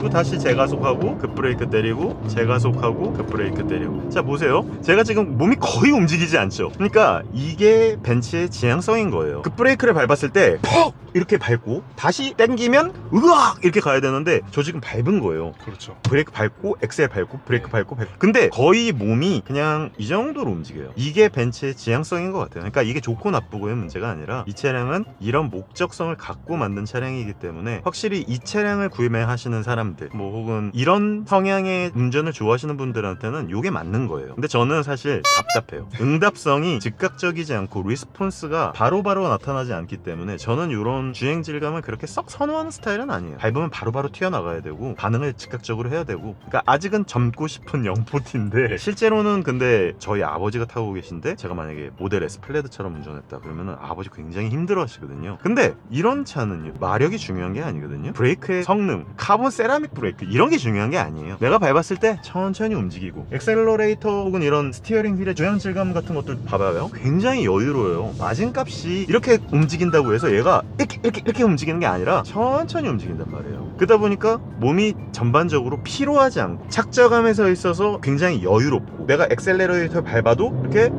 또 다시 재가속하고 급브레이크 때리고 재가속하고 급브레이크 때리고. 자 보세요. 제가 지금 몸이 거의 움직이지 않죠. 그러니까 이게 벤츠의 지향성인 거예요. 급브레이크를 밟았을 때 퍽! 이렇게 밟고 다시 당기면 으악! 이렇게 가야 되는데 저 지금 밟은 거예요. 그렇죠. 브레이크 밟고 엑셀 밟고 브레이크 밟고 근데 거의 몸이 그냥 이 정도로 움직여요. 이게 벤츠의 지향성인 것 같아요. 그러니까 이게 좋고 나쁘고의 문제가 아니라 이 차량은 이런 목적성을 갖고 만든 차량이기 때문에 확실히 이 차량을 구매하시는 사람들 분들 뭐 혹은 이런 성향의 운전을 좋아하시는 분들한테는 이게 맞는 거예요. 근데 저는 사실 답답해요. 응답성이 즉각적이지 않고 리스폰스가 바로바로 나타나지 않기 때문에 저는 이런 주행 질감을 그렇게 썩 선호하는 스타일은 아니에요. 밟으면 바로바로 튀어나가야 되고 반응을 즉각적으로 해야 되고, 그러니까 아직은 젊고 싶은 영포티인데 실제로는 근데 저희 아버지가 타고 계신데 제가 만약에 모델 S 플레드처럼 운전했다 그러면은 아버지 굉장히 힘들어 하시거든요. 근데 이런 차는요, 마력이 중요한 게 아니거든요. 브레이크의 성능, 카본 세라믹 브레이크 이런 게 중요한 게 아니에요. 내가 밟았을 때 천천히 움직이고 엑셀러레이터 혹은 이런 스티어링 휠의 조향 질감 같은 것들 봐봐요. 굉장히 여유로워요. 마진값이 이렇게 움직인다고 해서 얘가 이렇게 움직이는 게 아니라 천천히 움직인단 말이에요. 그러다 보니까 몸이 전반적으로 피로하지 않고 착자감에서 있어서 굉장히 여유롭고, 내가 엑셀러레이터 밟아도 이렇게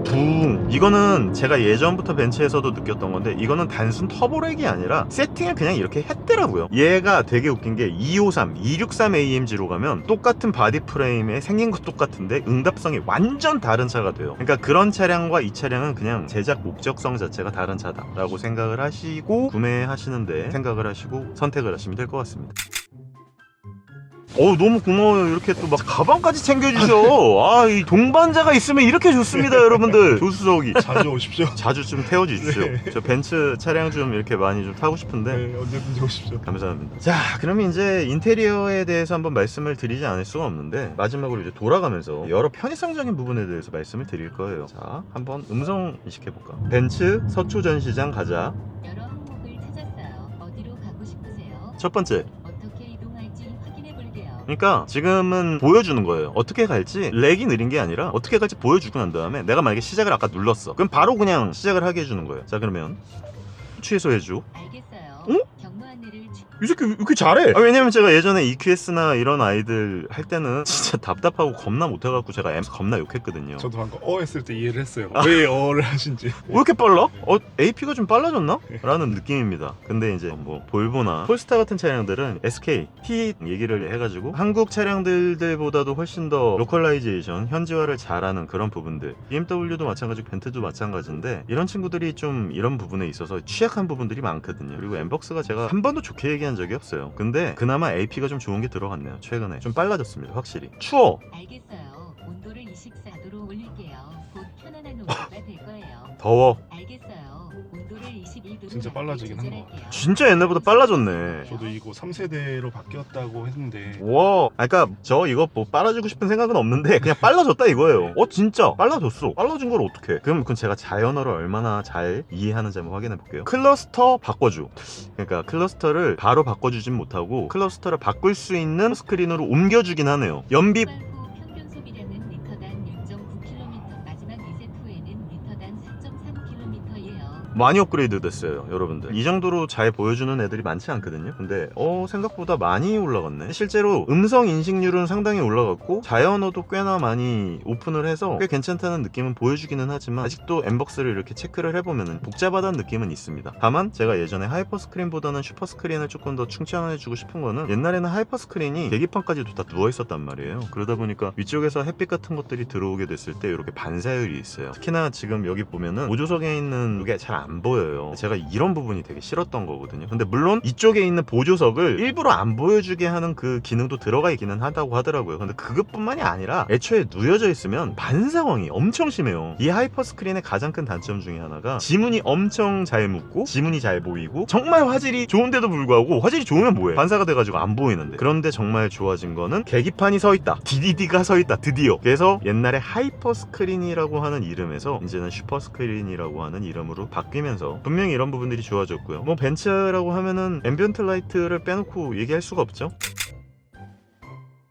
붕. 이거는 제가 예전부터 벤츠에서도 느꼈던 건데, 이거는 단순 터보렉이 아니라 세팅을 그냥 이렇게 했더라고요. 얘가 되게 웃긴 게 253, 263 AMG로 가면 똑같은 바디 프레임에 생긴 것 똑같은데 응답성이 완전 다른 차가 돼요. 그러니까 그런 차량과 이 차량은 그냥 제작 목적성 자체가 다른 차다라고 생각을 하시고 구매하시는데 생각을 하시고 선택을 하시면 될 것 같습니다. 너무 고마워요. 이렇게 또 막 가방까지 챙겨주셔. 이 동반자가 있으면 이렇게 좋습니다, 여러분들. 조수석이 자주 오십시오. 자주 좀 태워주십시오. 네. 저 벤츠 차량 좀 이렇게 많이 좀 타고 싶은데. 네, 언제든지 오십시오. 감사합니다. 자, 그러면 이제 인테리어에 대해서 한번 말씀을 드리지 않을 수가 없는데, 마지막으로 이제 돌아가면서 여러 편의성적인 부분에 대해서 말씀을 드릴 거예요. 자, 한번 음성 인식해볼까? 벤츠 서초 전시장 가자. 여러 항목을 찾았어요. 어디로 가고 싶으세요? 첫 번째, 어떻게 이동할지 확인해 볼게요. 그러니까 지금은 보여주는 거예요. 어떻게 갈지. 렉이 느린 게 아니라 어떻게 갈지 보여주고 난 다음에 내가 만약에 시작을 아까 눌렀어. 그럼 바로 그냥 시작을 하게 해주는 거예요. 자, 그러면 취소해줘. 알겠어요. 어? 경로 안내를 이 새끼 왜 이렇게 잘해? 왜냐면 제가 예전에 EQS나 이런 아이들 할 때는 진짜 답답하고 겁나 못해갖고 제가 M 겁나 욕했거든요. 저도 방금 했을 때 이해를 했어요. 왜 어를 하신지. 왜 이렇게 빨라? AP가 좀 빨라졌나? 라는 느낌입니다. 근데 이제 뭐 볼보나 폴스타 같은 차량들은 SK, T 얘기를 해가지고 한국 차량들보다도 훨씬 더 로컬라이제이션, 현지화를 잘하는 그런 부분들. BMW도 마찬가지고 벤트도 마찬가지인데, 이런 친구들이 좀 이런 부분에 있어서 취약한 부분들이 많거든요. 그리고 엠벅스가 제가 한 번도 좋게 얘기한 적이 없어요. 근데 그나마 AP가 좀 좋은 게 들어갔네요. 최근에 좀 빨라졌습니다. 확실히. 추워. 알겠어요. 온도를 24도로 올릴게요. 곧 편안한 온도가 될 거예요. 더워. 알겠어요. 온도를 22도로 진짜 빨라지긴 한것 같아요. 진짜 옛날보다 빨라졌네. 저도 이거 3세대로 바뀌었다고 했는데 와, 그러니까 저 이거 뭐 빨라지고 싶은 생각은 없는데 그냥 빨라졌다 이거예요. 진짜 빨라졌어. 빨라진 걸 어떡해. 그럼 제가 자연어를 얼마나 잘 이해하는지 한번 확인해 볼게요. 클러스터 바꿔줘. 그러니까 클러스터를 바로 바꿔주진 못하고 클러스터를 바꿀 수 있는 스크린으로 옮겨주긴 하네요. 연비 출발 후 평균 소비량은 리터당 1.9km, 마지막 리셋 후에는 리터당 4.3km예요. 많이 업그레이드 됐어요, 여러분들. 이 정도로 잘 보여주는 애들이 많지 않거든요. 근데 생각보다 많이 올라갔네. 실제로 음성 인식률은 상당히 올라갔고 자연어도 꽤나 많이 오픈을 해서 꽤 괜찮다는 느낌은 보여주기는 하지만, 아직도 엠벅스를 이렇게 체크를 해보면 복잡하다는 느낌은 있습니다. 다만 제가 예전에 하이퍼 스크린보다는 슈퍼 스크린을 조금 더 충전해주고 싶은 거는, 옛날에는 하이퍼 스크린이 계기판까지도 다 누워있었단 말이에요. 그러다 보니까 위쪽에서 햇빛 같은 것들이 들어오게 됐을 때 이렇게 반사율이 있어요. 특히나 지금 여기 보면은 보조석에 있는 게 잘 안 보여요. 제가 이런 부분이 되게 싫었던 거거든요. 근데 물론 이쪽에 있는 보조석을 일부러 안 보여주게 하는 그 기능도 들어가 있기는 하다고 하더라고요. 근데 그것뿐만이 아니라 애초에 누여져 있으면 반사광이 엄청 심해요. 이 하이퍼 스크린의 가장 큰 단점 중에 하나가 지문이 엄청 잘 묻고 지문이 잘 보이고, 정말 화질이 좋은데도 불구하고, 화질이 좋으면 뭐해? 반사가 돼가지고 안 보이는데. 그런데 정말 좋아진 거는 계기판이 서있다. DDD가 서있다. 드디어. 그래서 옛날에 하이퍼 스크린이라고 하는 이름에서 이제는 슈퍼 스크린이라고 하는 이름으로 바뀌면서 분명히 이런 부분들이 좋아졌고요. 뭐 벤츠라고 하면은 앰비언트 라이트를 빼놓고 얘기할 수가 없죠.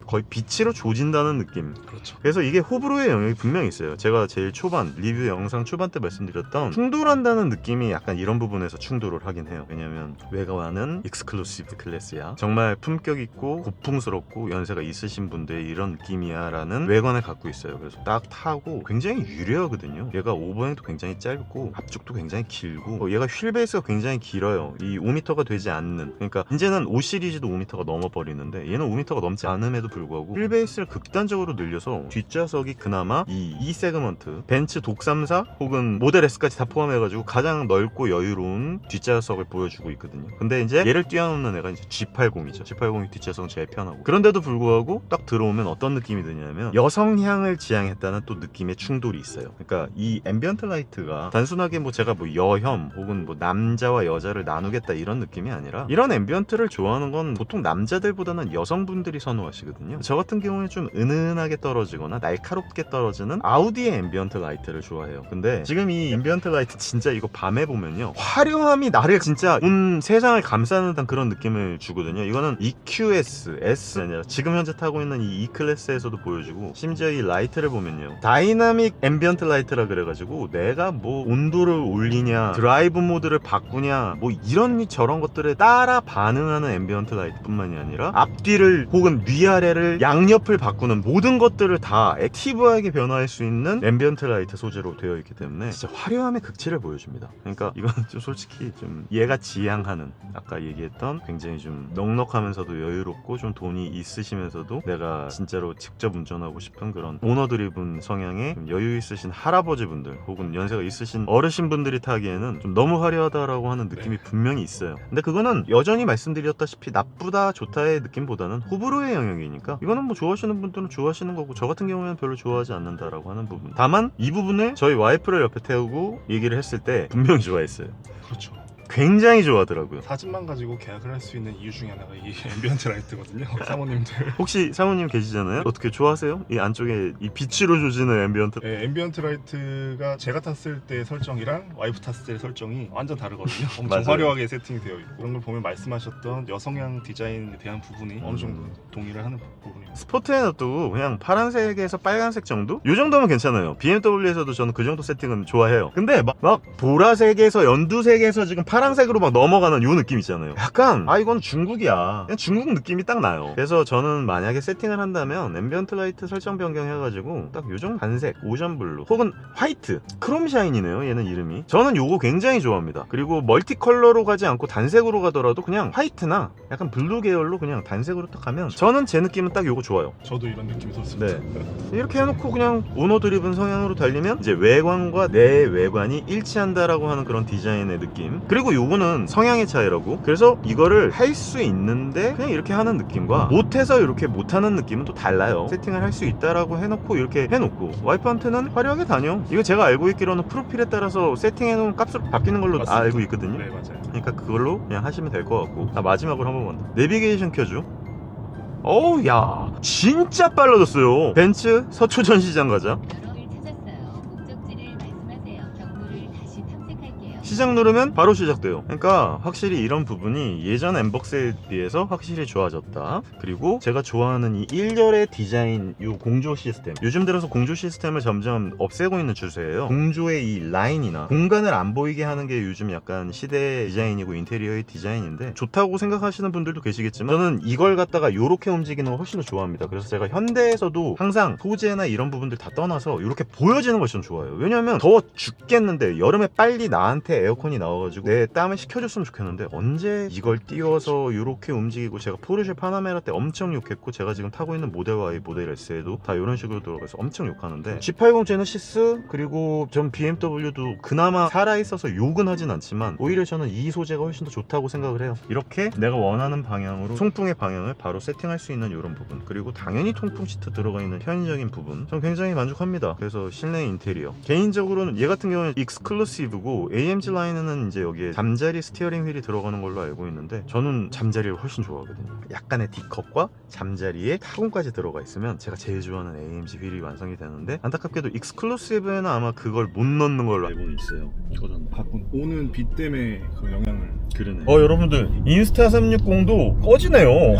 거의 빛으로 조진다는 느낌. 그렇죠. 그래서 이게 호불호의 영역이 분명히 있어요. 제가 제일 초반 리뷰 영상 초반 때 말씀드렸던 충돌한다는 느낌이 약간 이런 부분에서 충돌을 하긴 해요. 왜냐면 외관은 익스클루시브 클래스야, 정말 품격 있고 고풍스럽고 연세가 있으신 분들의 이런 느낌이야 라는 외관을 갖고 있어요. 그래서 딱 타고 굉장히 유려하거든요. 얘가 오버행도 굉장히 짧고 앞쪽도 굉장히 길고, 얘가 휠 베이스가 굉장히 길어요. 이 5m가 되지 않는, 그러니까 이제는 5 시리즈도 5m가 넘어버리는데 얘는 5m가 넘지 않음에도 불구하고 불구하고 휠베이스를 극단적으로 늘려서 뒷좌석이 그나마 이 E세그먼트 벤츠 독3사 혹은 모델 S까지 다 포함해가지고 가장 넓고 여유로운 뒷좌석을 보여주고 있거든요. 근데 이제 얘를 뛰어넘는 애가 이제 G80이죠. G80이 뒷좌석은 제일 편하고, 그런데도 불구하고 딱 들어오면 어떤 느낌이 드냐면 여성향을 지향했다는 또 느낌의 충돌이 있어요. 그러니까 이 앰비언트 라이트가 단순하게 뭐 제가 뭐 여혐 혹은 뭐 남자와 여자를 나누겠다 이런 느낌이 아니라, 이런 앰비언트를 좋아하는 건 보통 남자들보다는 여성분들이 선호하시거든요. 저 같은 경우에 좀 은은하게 떨어지거나 날카롭게 떨어지는 아우디의 앰비언트 라이트를 좋아해요. 근데 지금 이 앰비언트 라이트 진짜 이거 밤에 보면요, 화려함이 나를 진짜 온 세상을 감싸는 듯한 그런 느낌을 주거든요. 이거는 EQS, S 아니라 지금 현재 타고 있는 이 E클래스에서도 보여주고, 심지어 이 라이트를 보면요, 다이나믹 앰비언트 라이트라 그래가지고 내가 뭐 온도를 올리냐 드라이브 모드를 바꾸냐 뭐 이런 저런 것들에 따라 반응하는 앰비언트 라이트 뿐만이 아니라 앞뒤를 혹은 위아래를 양옆을 바꾸는 모든 것들을 다 액티브하게 변화할 수 있는 앰비언트 라이트 소재로 되어 있기 때문에 진짜 화려함의 극치를 보여줍니다. 그러니까 이건 좀 솔직히 좀 얘가 지향하는, 아까 얘기했던 굉장히 좀 넉넉하면서도 여유롭고 좀 돈이 있으시면서도 내가 진짜로 직접 운전하고 싶은 그런 오너 드리븐 성향의 좀 여유 있으신 할아버지분들 혹은 연세가 있으신 어르신분들이 타기에는 좀 너무 화려하다라고 하는 느낌이 분명히 있어요. 근데 그거는 여전히 말씀드렸다시피 나쁘다 좋다의 느낌보다는 호불호의 영역이니까 이거는 뭐 좋아하시는 분들은 좋아하시는 거고, 저 같은 경우에는 별로 좋아하지 않는다라고 하는 부분. 다만 이 부분을 저희 와이프를 옆에 태우고 얘기를 했을 때 분명히 좋아했어요. 그렇죠. 굉장히 좋아하더라고요. 사진만 가지고 계약을 할 수 있는 이유 중에 하나가 이 앰비언트 라이트거든요. 사모님들. 혹시 사모님 계시잖아요? 어떻게 좋아하세요? 이 안쪽에 이 빛으로 조지는 앰비언트. 네, 앰비언트 라이트가 제가 탔을 때 설정이랑 와이프 탔을 때 설정이 완전 다르거든요. 엄청 맞아요. 화려하게 세팅되어 있고, 그런 걸 보면 말씀하셨던 여성향 디자인에 대한 부분이 어느 정도 동의를 하는 부분입니다. 스포트에 놔두고 그냥 파란색에서 빨간색 정도? 이 정도면 괜찮아요. BMW에서도 저는 그 정도 세팅은 좋아해요. 근데 막 보라색에서 연두색에서 지금 파란색으로 막 넘어가는 요 느낌 있잖아요. 약간 이건 중국이야. 그냥 중국 느낌이 딱 나요. 그래서 저는 만약에 세팅을 한다면 앰비언트 라이트 설정 변경해가지고 딱 요정 단색, 오션 블루 혹은 화이트, 크롬 샤인이네요 얘는 이름이. 저는 요거 굉장히 좋아합니다. 그리고 멀티 컬러로 가지 않고 단색으로 가더라도 그냥 화이트나 약간 블루 계열로 그냥 단색으로 딱 가면 저는 제 느낌은 딱 요거 좋아요. 저도 이런 느낌이 좋습니다. 이렇게 해놓고 그냥 오너 드리븐 성향으로 달리면 이제 외관과 내 외관이 일치한다라고 하는 그런 디자인의 느낌. 그리고 요거는 성향의 차이라고. 그래서 이거를 할 수 있는데 그냥 이렇게 하는 느낌과 못해서 이렇게 못하는 느낌은 또 달라요. 세팅을 할 수 있다라고 해놓고 이렇게 해놓고 와이프한테는 화려하게 다녀. 이거 제가 알고 있기로는 프로필에 따라서 세팅해놓은 값으로 바뀌는 걸로 맞습니다. 알고 있거든요. 네, 맞아요. 그러니까 그걸로 그냥 하시면 될 것 같고. 마지막으로 한번 더 내비게이션 켜줘. 어우 야 진짜 빨라졌어요. 벤츠 서초전 시장 가자. 여러를 찾았어요. 목적지를 말씀하세요. 경로를 다시 탐색할게요. 시작 누르면 바로 시작돼요. 그러니까 확실히 이런 부분이 예전 엠벅스에 비해서 확실히 좋아졌다. 그리고 제가 좋아하는 이 1열의 디자인, 이 공조 시스템, 요즘 들어서 공조 시스템을 점점 없애고 있는 추세예요. 공조의 이 라인이나 공간을 안 보이게 하는 게 요즘 약간 시대의 디자인이고 인테리어의 디자인인데, 좋다고 생각하시는 분들도 계시겠지만 저는 이걸 갖다가 요렇게 움직이는 걸 훨씬 더 좋아합니다. 그래서 제가 현대에서도 항상 소재나 이런 부분들 다 떠나서 이렇게 보여지는 걸 좀 좋아해요. 왜냐면 더워 죽겠는데 여름에 빨리 나한테 에어컨이 나와가지고 내 땀을 식혀줬으면 좋겠는데 언제 이걸 띄워서 이렇게 움직이고, 제가 포르쉐 파나메라 때 엄청 욕했고, 제가 지금 타고 있는 모델 Y, 모델 S에도 다 이런 식으로 들어가서 엄청 욕하는데, G80 제네시스 그리고 전 BMW도 그나마 살아있어서 욕은 하진 않지만 오히려 저는 이 소재가 훨씬 더 좋다고 생각을 해요. 이렇게 내가 원하는 방향으로 송풍의 방향을 바로 세팅할 수 있는 이런 부분, 그리고 당연히 통풍 시트 들어가 있는 편의적인 부분, 전 굉장히 만족합니다. 그래서 실내 인테리어 개인적으로는 얘 같은 경우는 익스클루시브고 AMG 라인에는 이제 여기에 잠자리 스티어링 휠이 들어가는 걸로 알고 있는데, 저는 잠자리를 훨씬 좋아하거든요. 약간의 D컵과 잠자리에 타공까지 들어가 있으면 제가 제일 좋아하는 AMG 휠이 완성이 되는데, 안타깝게도 익스클루시브에는 아마 그걸 못 넣는 걸로 알고 있어요. 이거는 바꾼 오는 빛 때문에 그 영향을. 그러네. 여러분들 인스타 360도 꺼지네요.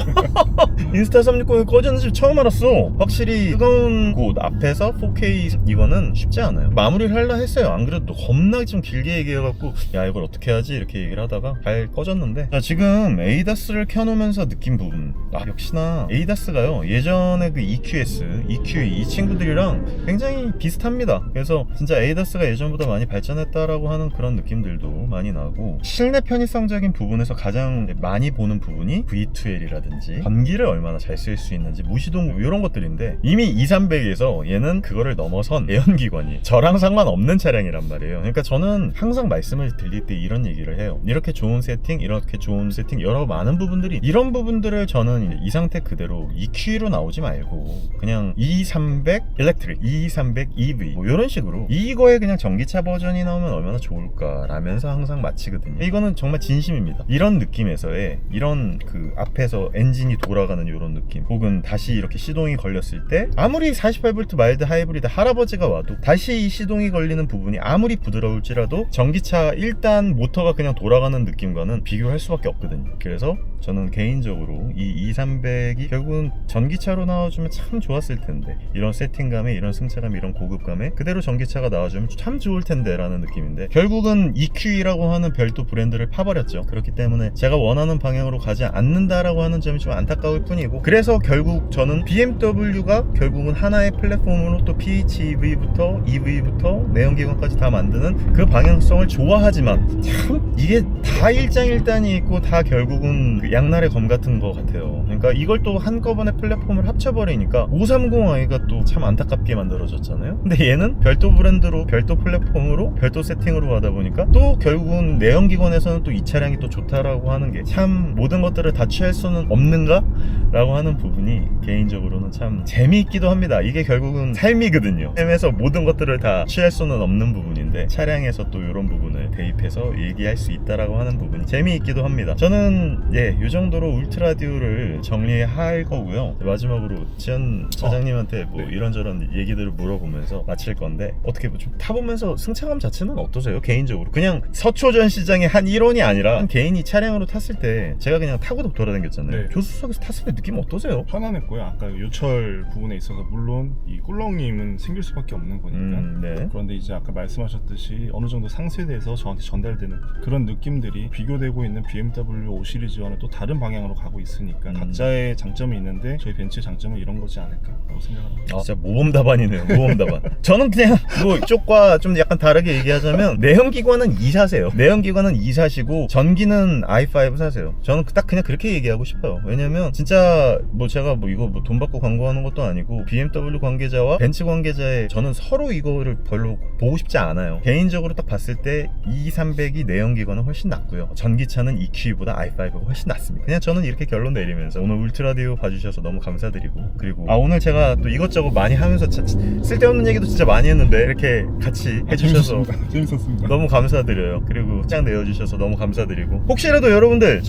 인스타 360이 꺼지는 줄 처음 알았어. 확실히 뜨거운 곳 앞에서 4K 이거는 쉽지 않아요. 마무리를 하려 했어요. 안 그래도 겁나 좀 길게 얘기해갖고 그래가지고 야 이걸 어떻게 하지 이렇게 얘기를 하다가 잘 꺼졌는데, 자 지금 에이다스를 켜놓으면서 느낀 부분, 역시나 에이다스가요 예전에 그 EQS, EQ 이 친구들이랑 굉장히 비슷합니다. 그래서 진짜 에이다스가 예전보다 많이 발전했다라고 하는 그런 느낌들도 많이 나고, 실내 편의성적인 부분에서 가장 많이 보는 부분이 V2L이라든지 전기를 얼마나 잘 쓸 수 있는지, 무시동 이런 것들인데, 이미 2300에서 얘는 그거를 넘어선 내연기관이 저랑 상관없는 차량이란 말이에요. 그러니까 저는 항상 말씀을 드릴 때 이런 얘기를 해요. 이렇게 좋은 세팅, 이렇게 좋은 세팅, 여러 많은 부분들이, 이런 부분들을 저는 이 상태 그대로 EQ로 나오지 말고 그냥 E300 일렉트릭, E300 EV 뭐 이런 식으로 이거에 그냥 전기차 버전이 나오면 얼마나 좋을까라면서 항상 마치거든요. 이거는 정말 진심입니다. 이런 느낌에서의 이런 그 앞에서 엔진이 돌아가는 이런 느낌, 혹은 다시 이렇게 시동이 걸렸을 때 아무리 48V 마일드 하이브리드 할아버지가 와도 다시 이 시동이 걸리는 부분이 아무리 부드러울지라도 전기차 일단 모터가 그냥 돌아가는 느낌과는 비교할 수밖에 없거든요. 그래서 저는 개인적으로 이 2300이 결국은 전기차로 나와주면 참 좋았을 텐데, 이런 세팅감에, 이런 승차감, 이런 고급감에 그대로 전기차가 나와주면 참 좋을 텐데 라는 느낌인데, 결국은 EQE라고 하는 별도 브랜드를 파버렸죠. 그렇기 때문에 제가 원하는 방향으로 가지 않는다라고 하는 점이 좀 안타까울 뿐이고, 그래서 결국 저는 BMW가 결국은 하나의 플랫폼으로 또 PHEV부터 EV부터 내연기관까지 다 만드는 그 방향성을 좋아하지만, 참 이게 다 일장일단이 있고 다 결국은 그 양날의 검 같은 거 같아요. 그러니까 이걸 또 한꺼번에 플랫폼을 합쳐버리니까 530i가 또 참 안타깝게 만들어졌잖아요. 근데 얘는 별도 브랜드로, 별도 플랫폼으로, 별도 세팅으로 가다 보니까 또 결국은 내연기관에서는 또 이 차량이 또 좋다라고 하는 게, 참 모든 것들을 다 취할 수는 없는가? 라고 하는 부분이 개인적으로는 참 재미있기도 합니다. 이게 결국은 삶이거든요. 삶에서 모든 것들을 다 취할 수는 없는 부분인데, 차량에서 또 이런 부분을 대입해서 얘기할 수 있다라고 하는 부분이 재미있기도 합니다. 저는 이 정도로 울트라디오를 정리할 거고요. 마지막으로 지현 차장님한테 뭐 이런저런 얘기들을 물어보면서 마칠 건데, 어떻게 좀 타보면서 승차감 자체는 어떠세요? 개인적으로 그냥 서초전 시장의 한 일원이 아니라 한 개인이 차량으로 탔을 때, 제가 그냥 타고 돌아다녔잖아요. 네. 조수석에서 탔을 때 느낌 어떠세요? 편안했고요. 아까 요철 부분에 있어서 물론 이 꿀렁님은 생길 수밖에 없는 거니까. 네. 그런데 이제 아까 말씀하셨듯이 어느 정도 상세돼서 저한테 전달되는 그런 느낌들이 비교되고 있는 BMW 5 시리즈와는 또 다른 방향으로 가고 있으니까 각자의 장점이 있는데, 저희 벤츠의 장점은 이런 거지 않을까라고 생각합니다. 진짜 모범 답안이네요. 모범 답안. 저는 그냥 뭐 이쪽과 좀 약간 다르게 얘기하자면, 내연기관은 2 사세요. 내연기관은 2 사시고 전기는 i5 사세요. 저는 딱 그냥 그렇게 얘기하고 싶어요. 왜냐면 진짜 뭐 제가 뭐 이거 뭐 돈 받고 광고하는 것도 아니고, BMW 관계자와 벤츠 관계자의, 저는 서로 이거를 별로 보고 싶지 않아요. 개인적으로 딱 봤을 때 E300이 내연기관은 훨씬 낫고요, 전기차는 EQ보다 i5가 훨씬 낫습니다. 그냥 저는 이렇게 결론 내리면서, 오늘 울트라디오 봐주셔서 너무 감사드리고, 그리고 오늘 제가 또 이것저것 많이 하면서 쓸데없는 얘기도 진짜 많이 했는데 이렇게 같이 해주셔서 재밌었습니다. 너무 감사드려요. 그리고 짱 내어주셔서 너무 감사드리고, 혹시라도 여러분들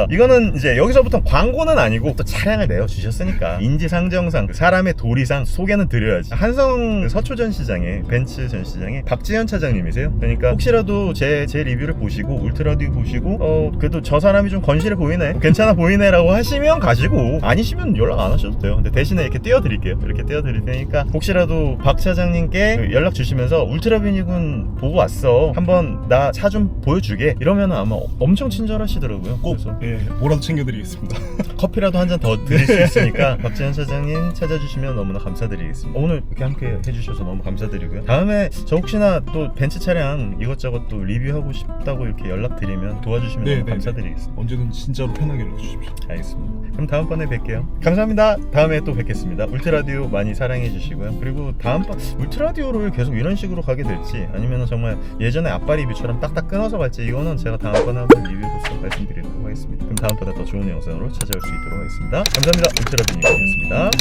이거는 이제 여기서부터 광고는 아니고 또 차량을 내어주셨으니까 인지상정상, 사람의 도리상 소개는 드려야지. 한성 서초전 시장에, 벤츠 전 시장에 박지현 차장님이세요. 그러니까 혹시라도 제 리뷰를 보시고 울트라디오 보시고 그래도 저 사람이 좀 건실해 보이네, 괜찮아 보이네 라고 하시면 가시고, 아니시면 연락 안 하셔도 돼요. 근데 대신에 이렇게 띄워드릴게요. 이렇게 띄워드릴 테니까 혹시라도 박 차장님께 연락 주시면서 울트라비니군 보고 왔어, 한번 나 차 좀 보여주게, 이러면 아마 엄청 친절하시더라고요. 꼭 그래서 뭐라도 챙겨드리겠습니다. 커피라도 한 잔 더 드릴 수 있으니까 박지현 차장님 찾아주시면 너무나 감사드리겠습니다. 오늘 이렇게 함께 해주셔서 너무 감사드리고요. 다음에 저 혹시나 또 벤츠 차량 이것저것 또 리뷰하고 싶다고 이렇게 연락드리면 도와주시면 너무 감사드리겠습니다. 언제든 진짜로 편하게 연락주십시오. 알겠습니다. 그럼 다음번에 뵐게요. 감사합니다. 다음에 또 뵙겠습니다. 울트라디오 많이 사랑해 주시고요. 그리고 다음번 울트라디오를 계속 이런 식으로 가게 될지, 아니면 정말 예전에 앞발 리뷰처럼 딱딱 끊어서 갈지, 이거는 제가 다음번에 한번 리뷰로서 말씀드리도록 하겠습니다. 그럼 다음번에 더 좋은 영상으로 찾아올 수 있도록 하겠습니다. 감사합니다. 울트라비니였습니다.